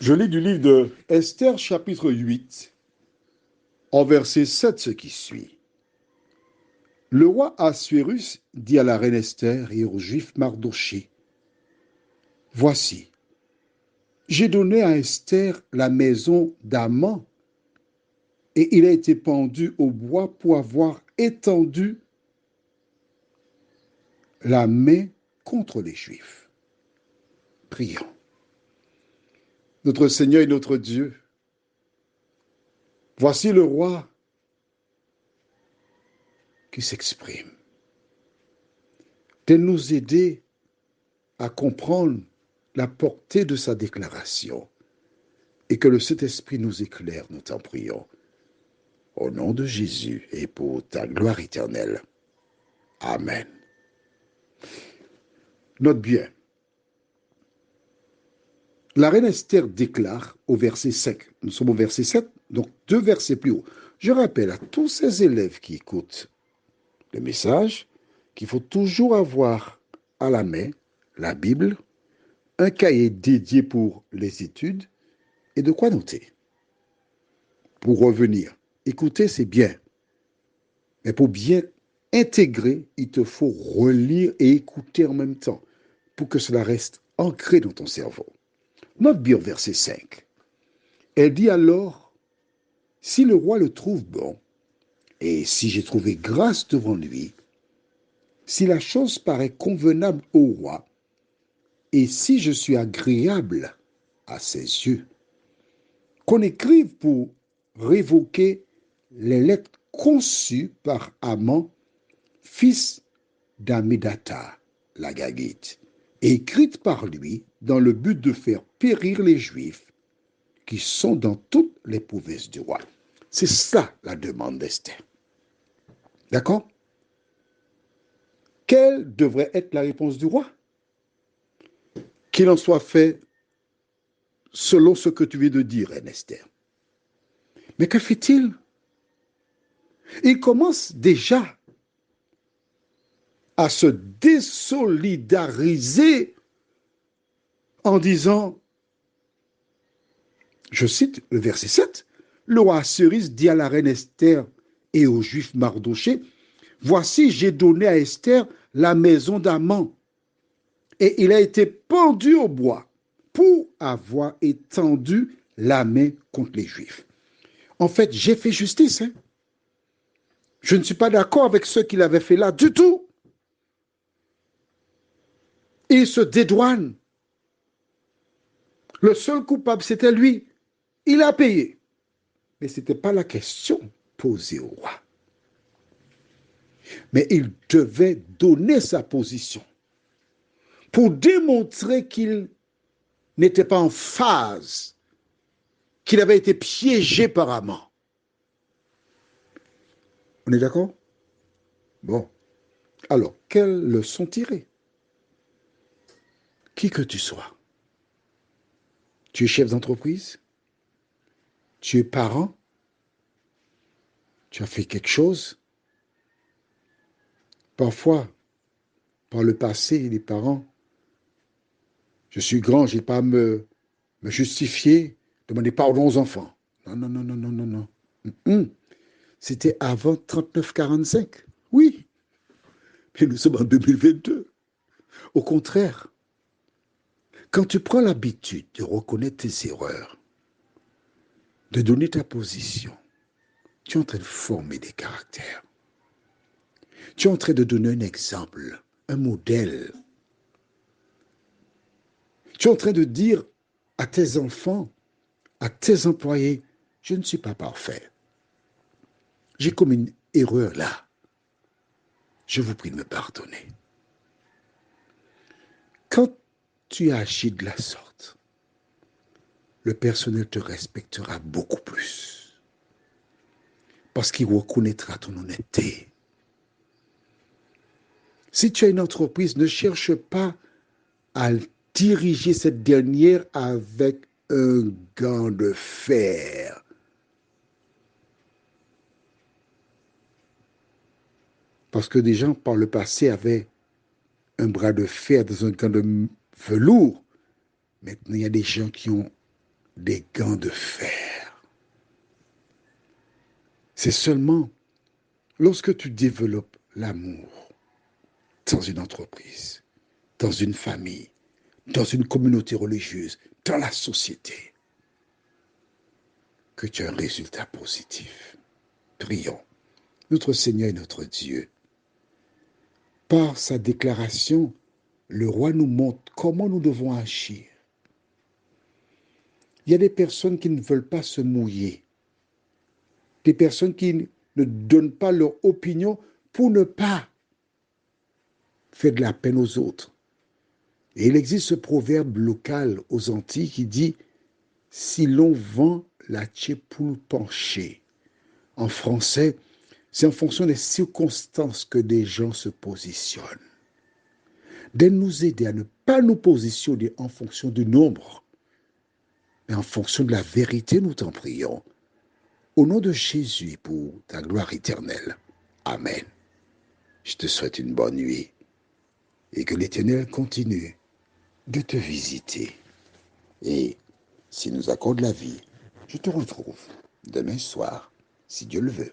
Je lis du livre de Esther, chapitre 8, en verset 7, ce qui suit. Le roi Assuérus dit à la reine Esther et au juif Mardoché, voici, j'ai donné à Esther la maison d'Aman et il a été pendu au bois pour avoir étendu la main contre les Juifs. Prions. Notre Seigneur et notre Dieu, voici le roi qui s'exprime. De nous aider à comprendre la portée de sa déclaration et que le Saint-Esprit nous éclaire, nous t'en prions. Au nom de Jésus et pour ta gloire éternelle. Amen. Note bien. La reine Esther déclare au verset 5, nous sommes au verset 7, donc 2 versets plus haut. Je rappelle à tous ces élèves qui écoutent le message qu'il faut toujours avoir à la main la Bible, un cahier dédié pour les études et de quoi noter. Pour revenir, écouter c'est bien, mais pour bien intégrer, il te faut relire et écouter en même temps pour que cela reste ancré dans ton cerveau. Note bien verset 5. Elle dit alors, si le roi le trouve bon, et si j'ai trouvé grâce devant lui, si la chose paraît convenable au roi, et si je suis agréable à ses yeux, qu'on écrive pour révoquer les lettres conçues par Aman, fils d'Amidata, la Gagite, écrites par lui dans le but de faire périr les Juifs qui sont dans toutes les provinces du roi. C'est ça la demande d'Esther. D'accord? Quelle devrait être la réponse du roi? Qu'il en soit fait selon ce que tu viens de dire, Esther. Mais que fait-il? Il commence déjà à se désolidariser en disant, je cite le verset 7, le roi Assuérus dit à la reine Esther et au juif Mardoché, voici j'ai donné à Esther la maison d'Aman et il a été pendu au bois pour avoir étendu la main contre les Juifs. En fait, j'ai fait justice. Je ne suis pas d'accord avec ce qu'il avait fait là du tout. Il se dédouane. Le seul coupable, c'était lui. Il a payé. Mais ce n'était pas la question posée au roi. Mais il devait donner sa position pour démontrer qu'il n'était pas en phase, qu'il avait été piégé par Aman. On est d'accord? Bon. Alors, quelle leçon tirer? Qui que tu sois, tu es chef d'entreprise, tu es parent, tu as fait quelque chose. Parfois, par le passé, les parents, je suis grand, je n'ai pas à me justifier, demander pardon aux enfants. Non, non, non, non, non, non, non. C'était avant 39-45. Oui, mais nous sommes en 2022. Au contraire, quand tu prends l'habitude de reconnaître tes erreurs, de donner ta position, tu es en train de former des caractères. Tu es en train de donner un exemple, un modèle. Tu es en train de dire à tes enfants, à tes employés, je ne suis pas parfait. J'ai commis une erreur là. Je vous prie de me pardonner. Quand tu agis de la sorte, le personnel te respectera beaucoup plus parce qu'il reconnaîtra ton honnêteté. Si tu as une entreprise, ne cherche pas à diriger cette dernière avec un gant de fer. Parce que des gens, par le passé, avaient un bras de fer dans un gant de velours. Maintenant, il y a des gens qui ont des gants de fer. C'est seulement lorsque tu développes l'amour dans une entreprise, dans une famille, dans une communauté religieuse, dans la société, que tu as un résultat positif. Prions. Notre Seigneur et notre Dieu, par sa déclaration, le roi nous montre comment nous devons agir. Il y a des personnes qui ne veulent pas se mouiller, des personnes qui ne donnent pas leur opinion pour ne pas faire de la peine aux autres. Et il existe ce proverbe local aux Antilles qui dit « Si l'on vend la tchepoule penchée », en français, c'est en fonction des circonstances que des gens se positionnent. De nous aider à ne pas nous positionner en fonction du nombre, mais en fonction de la vérité, nous t'en prions. Au nom de Jésus, pour ta gloire éternelle. Amen. Je te souhaite une bonne nuit et que l'Éternel continue de te visiter. Et s'il nous accorde la vie, je te retrouve demain soir, si Dieu le veut.